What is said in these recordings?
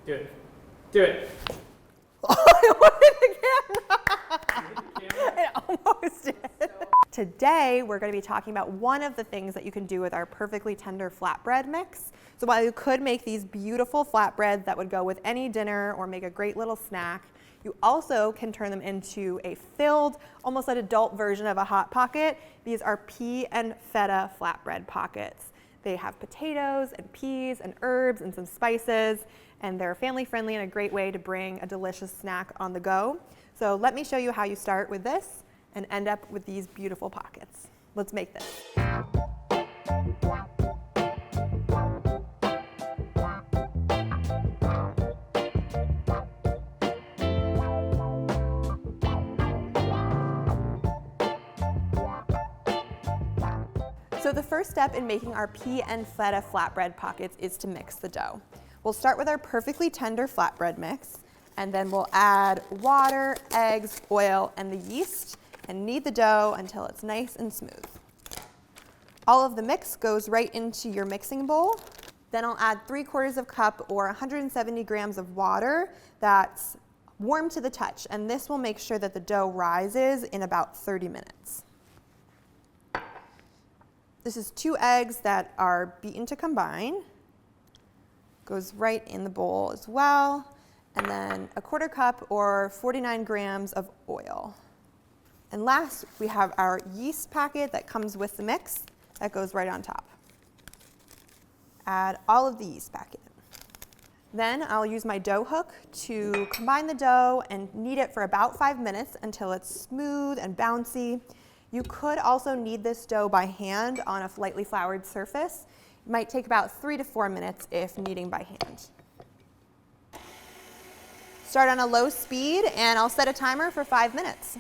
Do it. Do it. I wanted the camera. It almost did. Today, we're going to be talking about one of the things that you can do with our perfectly tender flatbread mix. So while you could make these beautiful flatbreads that would go with any dinner or make a great little snack, you also can turn them into a filled, almost an adult version of a Hot Pocket. These are Pea and Feta Flatbread Pockets. They have potatoes and peas and herbs and some spices, and they're family friendly and a great way to bring a delicious snack on the go. So let me show you how you start with this and end up with these beautiful pockets. Let's make this. So the first step in making our pea and feta flatbread pockets is to mix the dough. We'll start with our perfectly tender flatbread mix, and then we'll add water, eggs, oil, and the yeast, and knead the dough until it's nice and smooth. All of the mix goes right into your mixing bowl. Then I'll add 3/4 cup or 170 grams of water that's warm to the touch, and this will make sure that the dough rises in about 30 minutes. This is 2 eggs that are beaten to combine. Goes right in the bowl as well. And then 1/4 cup or 49 grams of oil. And last, we have our yeast packet that comes with the mix that goes right on top. Add all of the yeast packet. Then I'll use my dough hook to combine the dough and knead it for about 5 minutes until it's smooth and bouncy. You could also knead this dough by hand on a lightly floured surface. It might take about 3 to 4 minutes if kneading by hand. Start on a low speed and I'll set a timer for 5 minutes.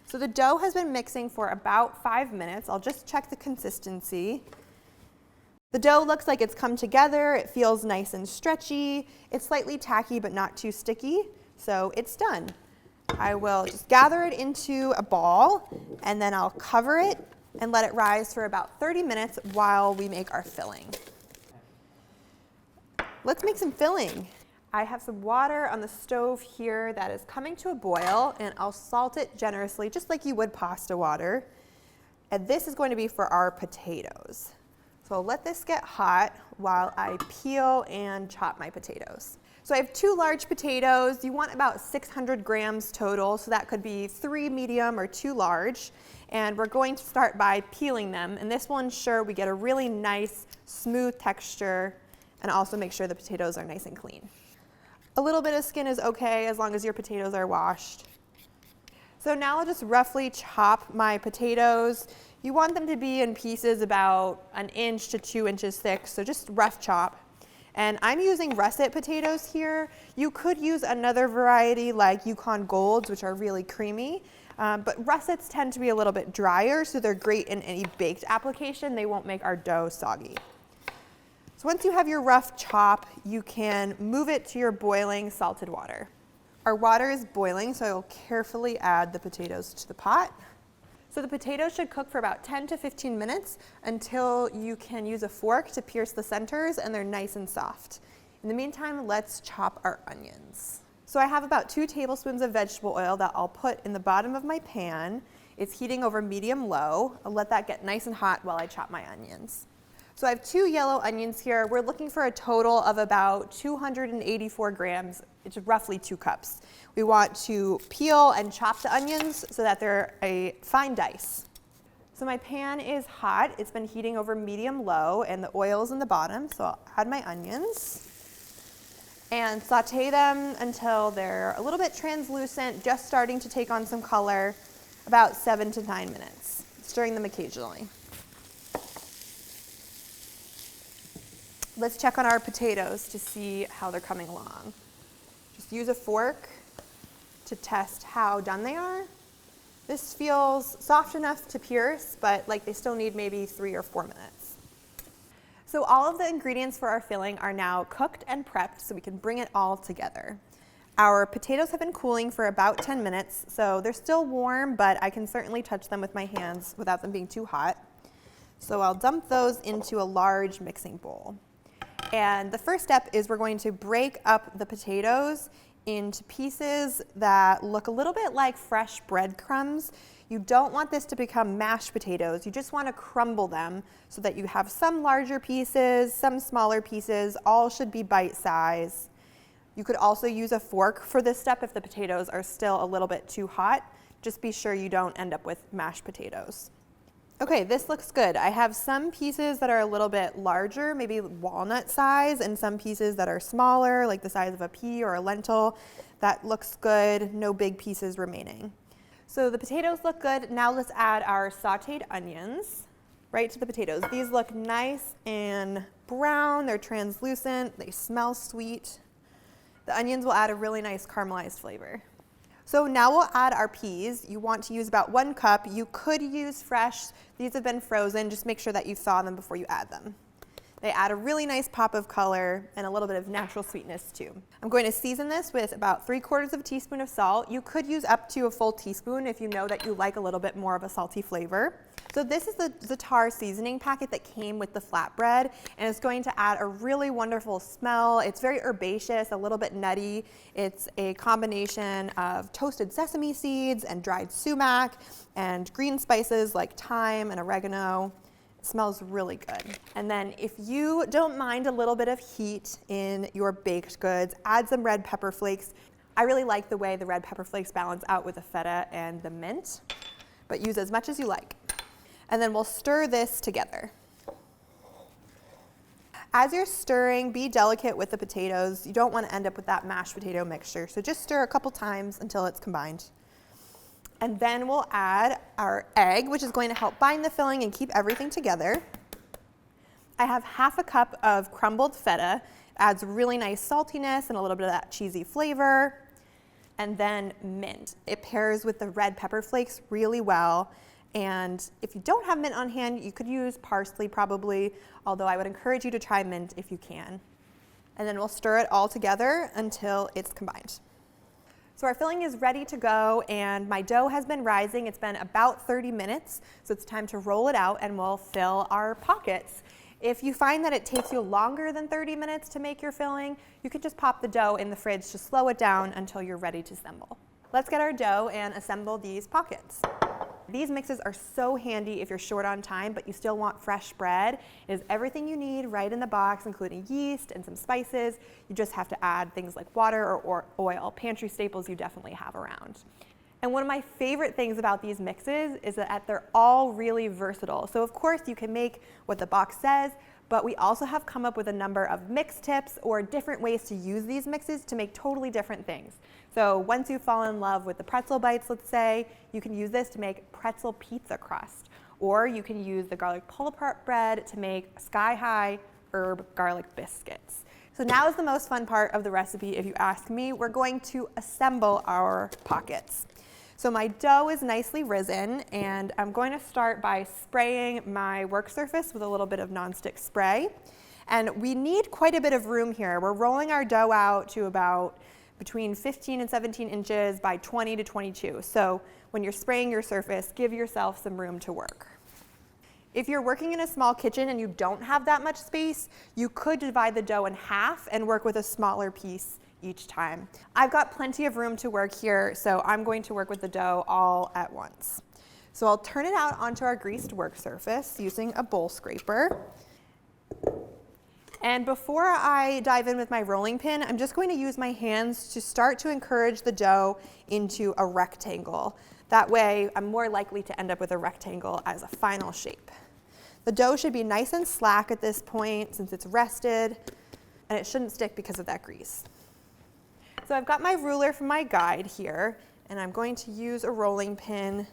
So the dough has been mixing for about 5 minutes. I'll just check the consistency. The dough looks like it's come together. It feels nice and stretchy. It's slightly tacky but not too sticky, so it's done. I will just gather it into a ball and then I'll cover it and let it rise for about 30 minutes while we make our filling. Let's make some filling. I have some water on the stove here that is coming to a boil, and I'll salt it generously just like you would pasta water. And this is going to be for our potatoes. So I'll let this get hot while I peel and chop my potatoes. So I have 2 large potatoes. You want about 600 grams total, so that could be 3 medium or 2 large. And we're going to start by peeling them, and this will ensure we get a really nice, smooth texture and also make sure the potatoes are nice and clean. A little bit of skin is okay as long as your potatoes are washed. So now I'll just roughly chop my potatoes. You want them to be in pieces about 1 inch to 2 inches thick, so just rough chop. And I'm using russet potatoes here. You could use another variety like Yukon Golds, which are really creamy, but russets tend to be a little bit drier, so they're great in any baked application. They won't make our dough soggy. So once you have your rough chop, you can move it to your boiling salted water. Our water is boiling, so I will carefully add the potatoes to the pot. So the potatoes should cook for about 10 to 15 minutes until you can use a fork to pierce the centers and they're nice and soft. In the meantime, let's chop our onions. So I have about 2 tablespoons of vegetable oil that I'll put in the bottom of my pan. It's heating over medium-low. I'll let that get nice and hot while I chop my onions. So I have 2 yellow onions here. We're looking for a total of about 284 grams, which is roughly 2 cups. We want to peel and chop the onions so that they're a fine dice. So my pan is hot. It's been heating over medium-low, and the oil's in the bottom, so I'll add my onions and saute them until they're a little bit translucent, just starting to take on some color, about 7 to 9 minutes, stirring them occasionally. Let's check on our potatoes to see how they're coming along. Just use a fork to test how done they are. This feels soft enough to pierce, but like they still need maybe 3 or 4 minutes. So all of the ingredients for our filling are now cooked and prepped so we can bring it all together. Our potatoes have been cooling for about 10 minutes, so they're still warm, but I can certainly touch them with my hands without them being too hot. So I'll dump those into a large mixing bowl. And the first step is we're going to break up the potatoes into pieces that look a little bit like fresh breadcrumbs. You don't want this to become mashed potatoes. You just want to crumble them so that you have some larger pieces, some smaller pieces, all should be bite size. You could also use a fork for this step if the potatoes are still a little bit too hot. Just be sure you don't end up with mashed potatoes. Okay, this looks good. I have some pieces that are a little bit larger, maybe walnut size, and some pieces that are smaller, like the size of a pea or a lentil. That looks good, no big pieces remaining. So the potatoes look good. Now let's add our sauteed onions right to the potatoes. These look nice and brown, they're translucent, they smell sweet. The onions will add a really nice caramelized flavor. So now we'll add our peas. You want to use about 1 cup. You could use fresh. These have been frozen. Just make sure that you thaw them before you add them. They add a really nice pop of color and a little bit of natural sweetness too. I'm going to season this with about 3/4 of a teaspoon of salt. You could use up to a full teaspoon if you know that you like a little bit more of a salty flavor. So this is the za'atar seasoning packet that came with the flatbread, and it's going to add a really wonderful smell. It's very herbaceous, a little bit nutty. It's a combination of toasted sesame seeds and dried sumac and green spices like thyme and oregano. It smells really good. And then if you don't mind a little bit of heat in your baked goods, add some red pepper flakes. I really like the way the red pepper flakes balance out with the feta and the mint, but use as much as you like. And then we'll stir this together. As you're stirring, be delicate with the potatoes. You don't want to end up with that mashed potato mixture, so just stir a couple times until it's combined. And then we'll add our egg, which is going to help bind the filling and keep everything together. I have 1/2 cup of crumbled feta. Adds really nice saltiness and a little bit of that cheesy flavor. And then mint. It pairs with the red pepper flakes really well. And if you don't have mint on hand, you could use parsley probably, although I would encourage you to try mint if you can. And then we'll stir it all together until it's combined. So our filling is ready to go, and my dough has been rising. It's been about 30 minutes, so it's time to roll it out and we'll fill our pockets. If you find that it takes you longer than 30 minutes to make your filling, you can just pop the dough in the fridge to slow it down until you're ready to assemble. Let's get our dough and assemble these pockets. These mixes are so handy if you're short on time, but you still want fresh bread. It is everything you need right in the box, including yeast and some spices. You just have to add things like water or oil, pantry staples you definitely have around. And one of my favorite things about these mixes is that they're all really versatile. So of course you can make what the box says, but we also have come up with a number of mix tips or different ways to use these mixes to make totally different things. So once you fall in love with the pretzel bites, let's say, you can use this to make pretzel pizza crust. Or you can use the garlic pull-apart bread to make sky-high herb garlic biscuits. So now is the most fun part of the recipe, if you ask me. We're going to assemble our pockets. So my dough is nicely risen, and I'm going to start by spraying my work surface with a little bit of nonstick spray. And we need quite a bit of room here. We're rolling our dough out to about between 15 and 17 inches by 20 to 22. So when you're spraying your surface, give yourself some room to work. If you're working in a small kitchen and you don't have that much space, you could divide the dough in half and work with a smaller piece each time. I've got plenty of room to work here, so I'm going to work with the dough all at once. So I'll turn it out onto our greased work surface using a bowl scraper. And before I dive in with my rolling pin, I'm just going to use my hands to start to encourage the dough into a rectangle. That way, I'm more likely to end up with a rectangle as a final shape. The dough should be nice and slack at this point since it's rested, and it shouldn't stick because of that grease. So I've got my ruler from my guide here, and I'm going to use a rolling pin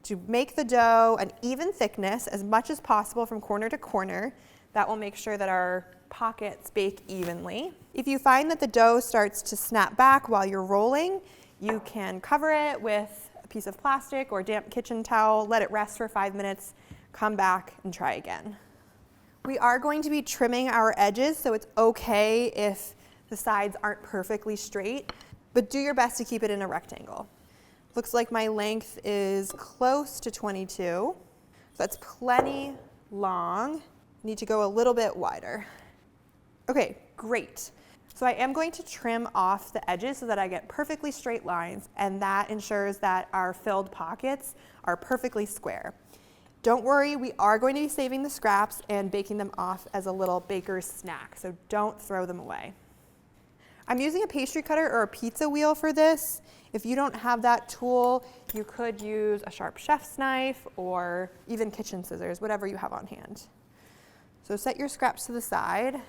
to make the dough an even thickness as much as possible from corner to corner. That will make sure that our pockets bake evenly. If you find that the dough starts to snap back while you're rolling, you can cover it with a piece of plastic or damp kitchen towel, let it rest for 5 minutes, come back and try again. We are going to be trimming our edges, so it's okay if the sides aren't perfectly straight, but do your best to keep it in a rectangle. Looks like my length is close to 22, so that's plenty long. Need to go a little bit wider. Okay, great. So I am going to trim off the edges so that I get perfectly straight lines, and that ensures that our filled pockets are perfectly square. Don't worry, we are going to be saving the scraps and baking them off as a little baker's snack, so don't throw them away. I'm using a pastry cutter or a pizza wheel for this. If you don't have that tool, you could use a sharp chef's knife or even kitchen scissors, whatever you have on hand. So set your scraps to the side,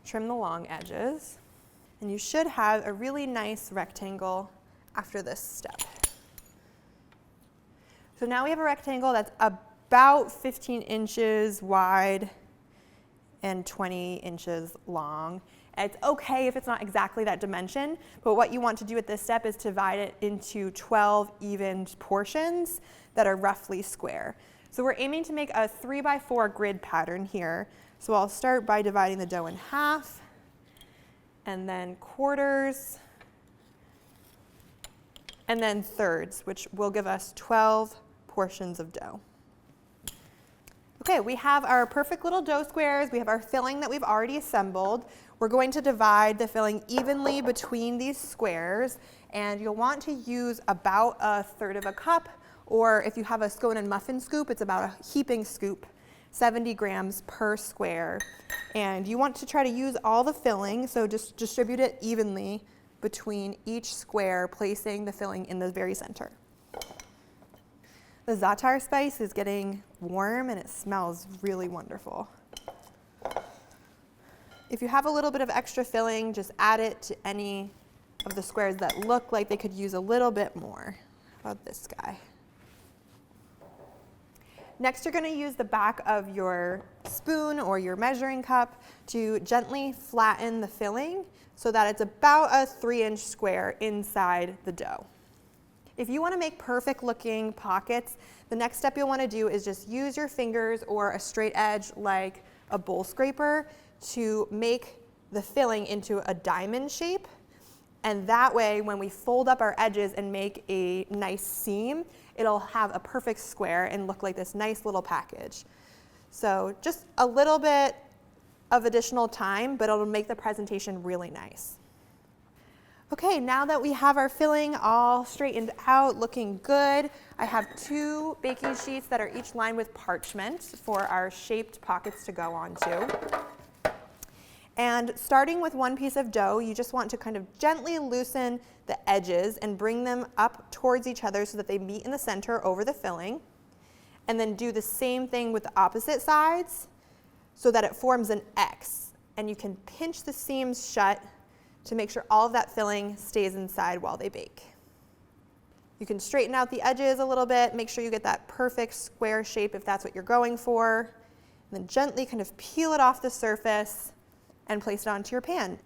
trim the long edges, and you should have a really nice rectangle after this step. So now we have a rectangle that's about 15 inches wide and 20 inches long. It's okay if it's not exactly that dimension, but what you want to do at this step is to divide it into 12 even portions that are roughly square. So we're aiming to make a 3x4 grid pattern here. So I'll start by dividing the dough in half, and then quarters, and then thirds, which will give us 12 portions of dough. Okay, we have our perfect little dough squares. We have our filling that we've already assembled. We're going to divide the filling evenly between these squares, and you'll want to use about 1/3 of a cup, or if you have a scone and muffin scoop, it's about a heaping scoop, 70 grams per square. And you want to try to use all the filling, so just distribute it evenly between each square, placing the filling in the very center. The za'atar spice is getting warm and it smells really wonderful. If you have a little bit of extra filling, just add it to any of the squares that look like they could use a little bit more. How about this guy? Next, you're going to use the back of your spoon or your measuring cup to gently flatten the filling so that it's about a 3-inch square inside the dough. If you want to make perfect looking pockets, the next step you'll want to do is just use your fingers or a straight edge like a bowl scraper to make the filling into a diamond shape. And that way, when we fold up our edges and make a nice seam, it'll have a perfect square and look like this nice little package. So just a little bit of additional time, but it'll make the presentation really nice. Okay, now that we have our filling all straightened out, looking good, I have 2 baking sheets that are each lined with parchment for our shaped pockets to go onto. And starting with one piece of dough, you just want to kind of gently loosen the edges and bring them up towards each other so that they meet in the center over the filling. And then do the same thing with the opposite sides so that it forms an X. And you can pinch the seams shut to make sure all of that filling stays inside while they bake. You can straighten out the edges a little bit, make sure you get that perfect square shape if that's what you're going for, and then gently kind of peel it off the surface and place it onto your pan.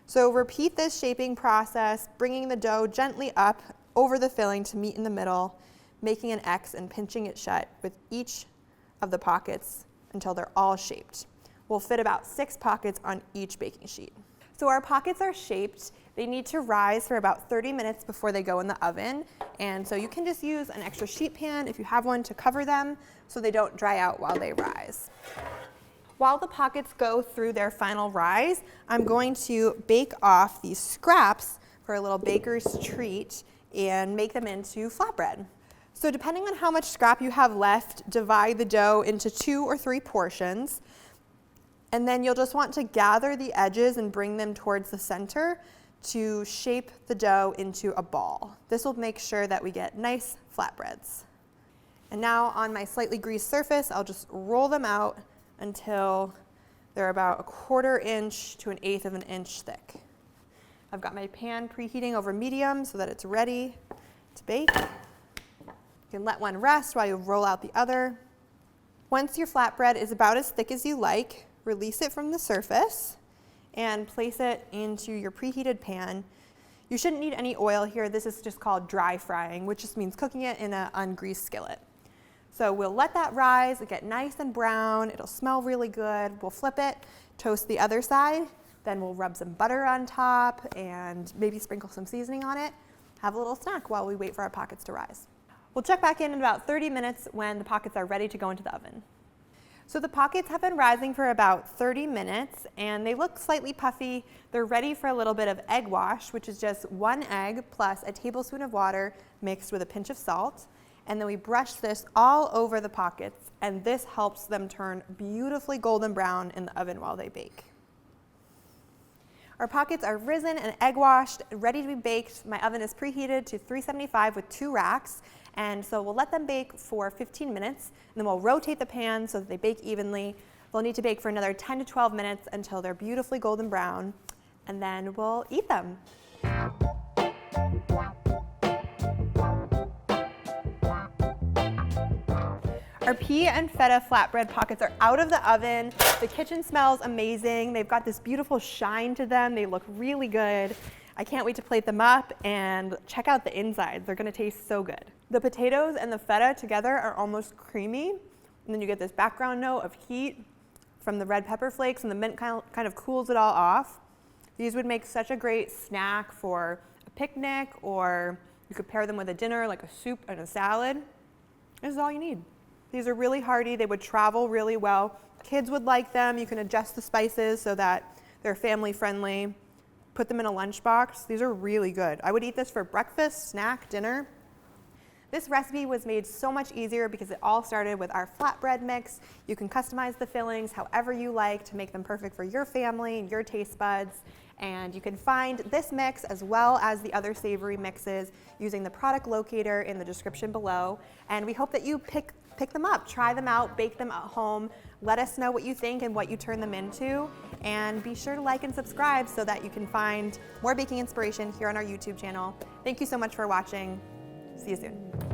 So repeat this shaping process, bringing the dough gently up over the filling to meet in the middle, making an X and pinching it shut with each of the pockets until they're all shaped. We'll fit about 6 pockets on each baking sheet. So our pockets are shaped. They need to rise for about 30 minutes before they go in the oven. And so you can just use an extra sheet pan if you have one to cover them so they don't dry out while they rise. While the pockets go through their final rise, I'm going to bake off these scraps for a little baker's treat and make them into flatbread. So depending on how much scrap you have left, divide the dough into 2 or 3 portions. And then you'll just want to gather the edges and bring them towards the center to shape the dough into a ball. This will make sure that we get nice flatbreads. And now on my slightly greased surface, I'll just roll them out until they're about 1/4 inch to 1/8 of an inch thick. I've got my pan preheating over medium so that it's ready to bake. You can let one rest while you roll out the other. Once your flatbread is about as thick as you like, release it from the surface and place it into your preheated pan. You shouldn't need any oil here. This is just called dry frying, which just means cooking it in an ungreased skillet. So we'll let that rise, it get nice and brown, it'll smell really good. We'll flip it, toast the other side, then we'll rub some butter on top and maybe sprinkle some seasoning on it. Have a little snack while we wait for our pockets to rise. We'll check back in about 30 minutes when the pockets are ready to go into the oven. So the pockets have been rising for about 30 minutes and they look slightly puffy. They're ready for a little bit of egg wash, which is just 1 egg plus a tablespoon of water mixed with a pinch of salt. And then we brush this all over the pockets, and this helps them turn beautifully golden brown in the oven while they bake. Our pockets are risen and egg washed, ready to be baked. My oven is preheated to 375 with 2 racks. And so we'll let them bake for 15 minutes, and then we'll rotate the pan so that they bake evenly. They'll need to bake for another 10 to 12 minutes until they're beautifully golden brown, and then we'll eat them. Our pea and feta flatbread pockets are out of the oven. The kitchen smells amazing. They've got this beautiful shine to them. They look really good. I can't wait to plate them up and check out the insides. They're gonna taste so good. The potatoes and the feta together are almost creamy, and then you get this background note of heat from the red pepper flakes, and the mint kind of cools it all off. These would make such a great snack for a picnic, or you could pair them with a dinner like a soup and a salad. This is all you need. These are really hearty. They would travel really well. Kids would like them. You can adjust the spices so that they're family friendly. Put them in a lunchbox. These are really good. I would eat this for breakfast, snack, dinner. This recipe was made so much easier because it all started with our flatbread mix. You can customize the fillings however you like to make them perfect for your family and your taste buds. And you can find this mix as well as the other savory mixes using the product locator in the description below. And we hope that you pick them up, try them out, bake them at home. Let us know what you think and what you turn them into. And be sure to like and subscribe so that you can find more baking inspiration here on our YouTube channel. Thank you so much for watching. See you soon.